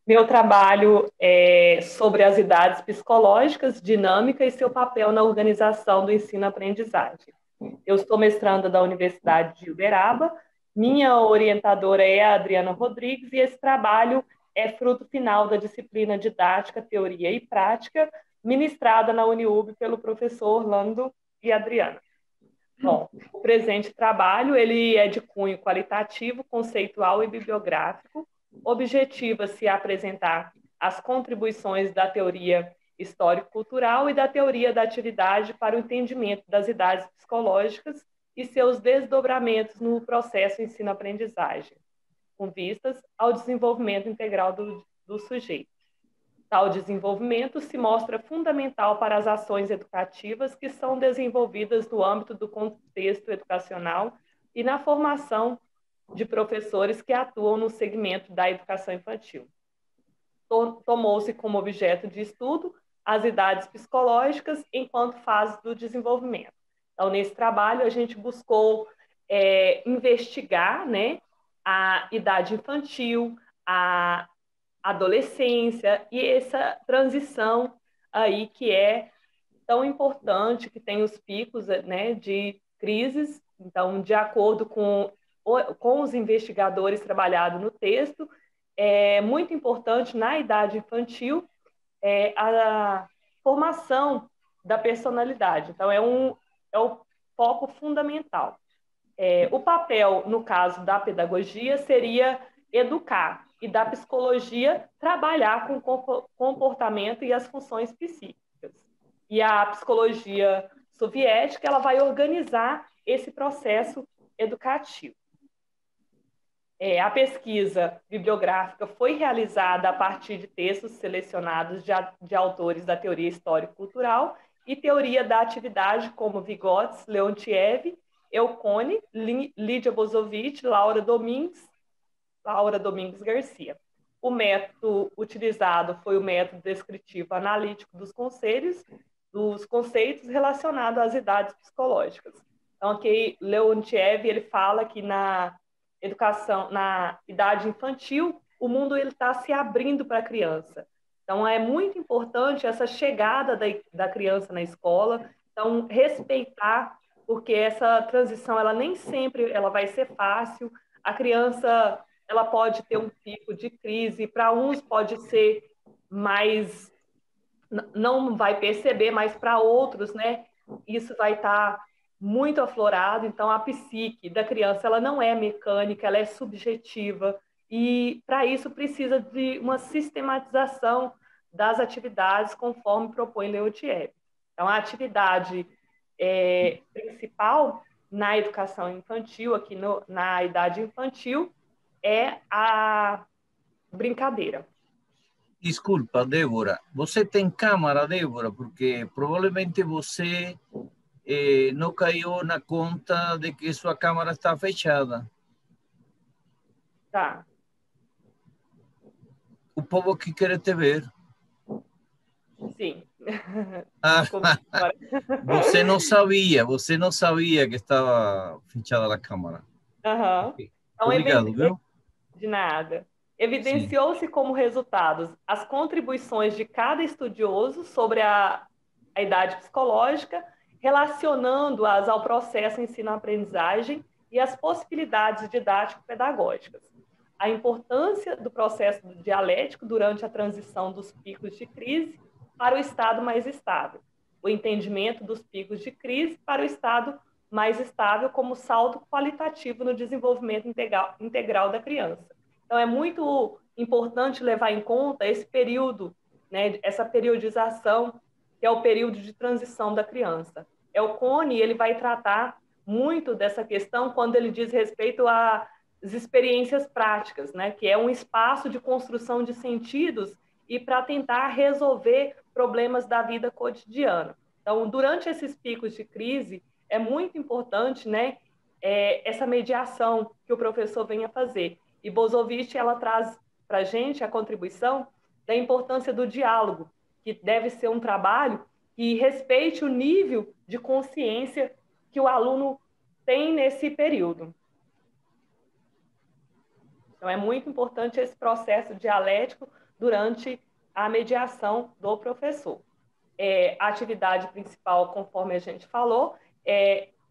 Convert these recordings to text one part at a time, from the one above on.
Meu trabalho é sobre as idades psicológicas, dinâmica e seu papel na organização do ensino-aprendizagem. Eu sou mestranda da Universidade de Uberaba, minha orientadora é a Adriana Rodrigues, e esse trabalho é fruto final da disciplina Didática, Teoria e Prática, ministrada na Uniub pelo professor Orlando e Adriana. Bom, o presente trabalho ele é de cunho qualitativo, conceitual e bibliográfico. Objetiva-se apresentar as contribuições da teoria histórico-cultural e da teoria da atividade para o entendimento das idades psicológicas e seus desdobramentos no processo ensino-aprendizagem, com vistas ao desenvolvimento integral do sujeito. Tal desenvolvimento se mostra fundamental para as ações educativas que são desenvolvidas no âmbito do contexto educacional e na formação de professores que atuam no segmento da educação infantil. Tomou-se como objeto de estudo as idades psicológicas enquanto fase do desenvolvimento. Então, nesse trabalho, a gente buscou investigar, né, a idade infantil, a adolescência e essa transição aí que é tão importante, que tem os picos, né, de crises. Então, de acordo com os investigadores trabalhados no texto, é muito importante na idade infantil a formação da personalidade. Então, é o foco fundamental. O papel, no caso da pedagogia, seria educar, e da psicologia, trabalhar com o comportamento e as funções psíquicas. E a psicologia soviética ela vai organizar esse processo educativo. A pesquisa bibliográfica foi realizada a partir de textos selecionados de autores da teoria histórico-cultural e teoria da atividade, como Vygotsky, Leontiev, Elcone, Lídia Bozovich, Laura Domingues Garcia. O método utilizado foi o método descritivo analítico dos conceitos relacionados às idades psicológicas. Então, aqui, Leontiev, ele fala que na educação, na idade infantil, o mundo está se abrindo para a criança. Então, é muito importante essa chegada da criança na escola. Então, respeitar, porque essa transição, ela nem sempre ela vai ser fácil. A criança, ela pode ter um pico de crise. Para uns pode ser mais, não vai perceber, mas para outros, né, isso vai estar muito aflorado. Então, a psique da criança, ela não é mecânica, ela é subjetiva. E, para isso, precisa de uma sistematização das atividades, conforme propõe Leontiev. Então, a atividade principal na educação infantil, aqui na idade infantil, é a brincadeira. Desculpa, Débora. Você tem câmera, Débora? Porque provavelmente você não caiu na conta de que sua câmera está fechada. Tá. O povo que quer te ver. Sim. Ah, Agora. você não sabia que estava fechada a câmera. Uhum. Ok. Então, Obrigado, viu? de nada. Sim. Evidenciou-se como resultados as contribuições de cada estudioso sobre a idade psicológica, relacionando-as ao processo ensino-aprendizagem e as possibilidades didático-pedagógicas. A importância do processo dialético durante a transição dos picos de crise para o estado mais estável. O entendimento dos picos de crise para o estado mais estável como salto qualitativo no desenvolvimento integral da criança. Então, é muito importante levar em conta esse período, né, essa periodização, que é o período de transição da criança. O Cone ele vai tratar muito dessa questão quando ele diz respeito às experiências práticas, né, que é um espaço de construção de sentidos e para tentar resolver problemas da vida cotidiana. Então, durante esses picos de crise, é muito importante, né, essa mediação que o professor venha fazer. E Bozovich, ela traz para a gente a contribuição da importância do diálogo, que deve ser um trabalho que respeite o nível de consciência que o aluno tem nesse período. Então, é muito importante esse processo dialético durante a mediação do professor. A atividade principal, conforme a gente falou,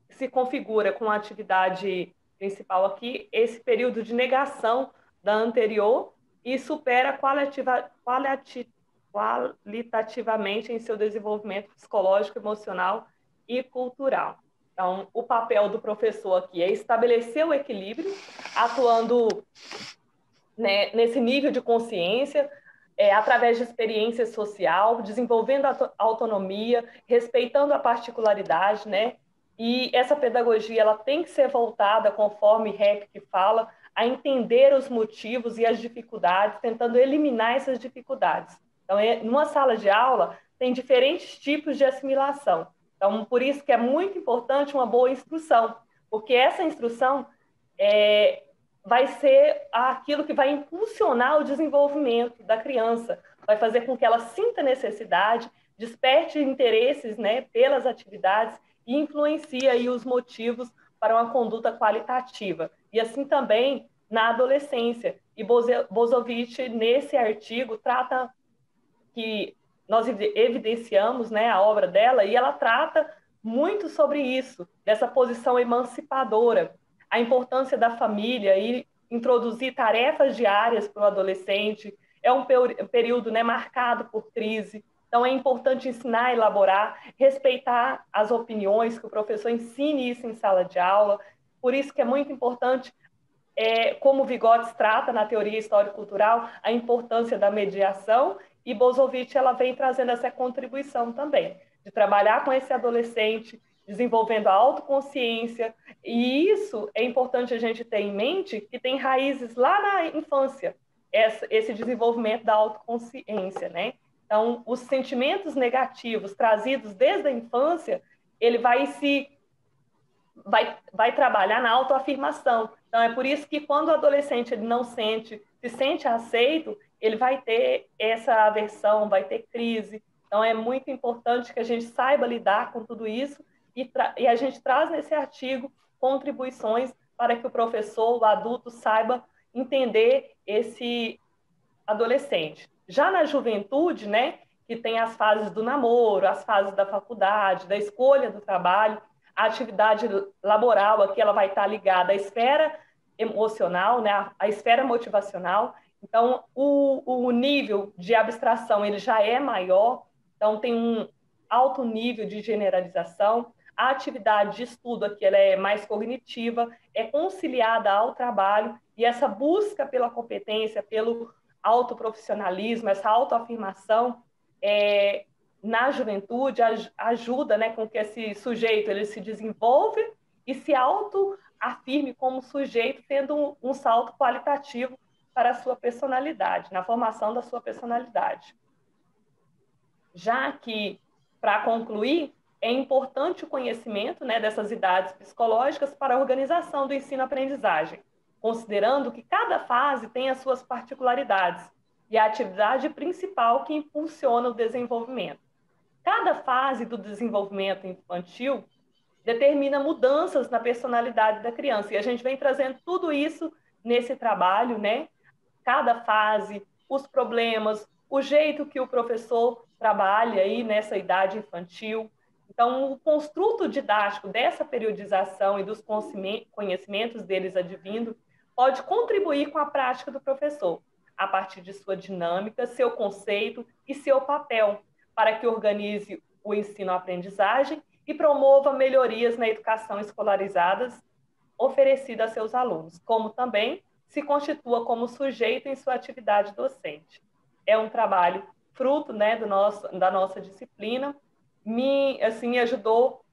se configura com a atividade principal aqui, esse período de negação da anterior e supera qualitativamente em seu desenvolvimento psicológico, emocional e cultural. Então, o papel do professor aqui é estabelecer o equilíbrio, atuando, né, nesse nível de consciência, através de experiência social, desenvolvendo a autonomia, respeitando a particularidade, né? E essa pedagogia ela tem que ser voltada, conforme Heck fala, a entender os motivos e as dificuldades, tentando eliminar essas dificuldades. Então, numa sala de aula, tem diferentes tipos de assimilação. Então, por isso que é muito importante uma boa instrução, porque essa instrução vai ser aquilo que vai impulsionar o desenvolvimento da criança, vai fazer com que ela sinta necessidade, desperte interesses, né, pelas atividades e influencie aí os motivos para uma conduta qualitativa. E assim também na adolescência. E Bozovich, nesse artigo, trata que nós evidenciamos, né, a obra dela, e ela trata muito sobre isso, dessa posição emancipadora, a importância da família e introduzir tarefas diárias para o adolescente. É um período, né, marcado por crise, então é importante ensinar a elaborar, respeitar as opiniões, que o professor ensine isso em sala de aula. Por isso que é muito importante, como Vygotsky trata na teoria histórico-cultural, a importância da mediação, e Bozovich ela vem trazendo essa contribuição também, de trabalhar com esse adolescente, desenvolvendo a autoconsciência, e isso é importante a gente ter em mente, que tem raízes lá na infância, esse desenvolvimento da autoconsciência, né? Então, os sentimentos negativos trazidos desde a infância, ele vai trabalhar na autoafirmação. Então, é por isso que quando o adolescente ele não se sente aceito, ele vai ter essa aversão, vai ter crise. Então, é muito importante que a gente saiba lidar com tudo isso e a gente traz nesse artigo contribuições para que o professor, o adulto, saiba entender esse adolescente. Já na juventude, né, que tem as fases do namoro, as fases da faculdade, da escolha do trabalho, a atividade laboral aqui ela vai estar ligada à esfera emocional, né, à esfera motivacional. Então, o nível de abstração ele já é maior, então tem um alto nível de generalização. A atividade de estudo aqui ela é mais cognitiva, é conciliada ao trabalho, e essa busca pela competência, pelo autoprofissionalismo, essa autoafirmação, na juventude ajuda, né, com que esse sujeito ele se desenvolva e se autoafirme como sujeito, tendo um salto qualitativo para a sua personalidade, na formação da sua personalidade. Já que, para concluir, é importante o conhecimento, né, dessas idades psicológicas para a organização do ensino-aprendizagem, considerando que cada fase tem as suas particularidades e a atividade principal que impulsiona o desenvolvimento. Cada fase do desenvolvimento infantil determina mudanças na personalidade da criança, e a gente vem trazendo tudo isso nesse trabalho, né? Cada fase, os problemas, o jeito que o professor trabalha aí nessa idade infantil. Então, o construto didático dessa periodização e dos conhecimentos deles advindo pode contribuir com a prática do professor, a partir de sua dinâmica, seu conceito e seu papel, para que organize o ensino-aprendizagem e promova melhorias na educação escolarizadas oferecida a seus alunos, como também se constitua como sujeito em sua atividade docente. É um trabalho fruto, né, da nossa disciplina, me ajudou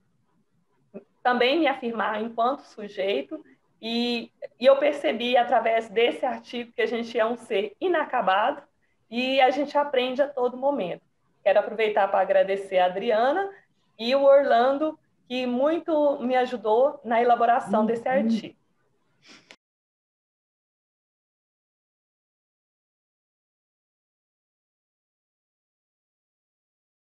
também me afirmar enquanto sujeito, e eu percebi através desse artigo que a gente é um ser inacabado e a gente aprende a todo momento. Quero aproveitar para agradecer a Adriana e o Orlando, que muito me ajudou na elaboração desse artigo.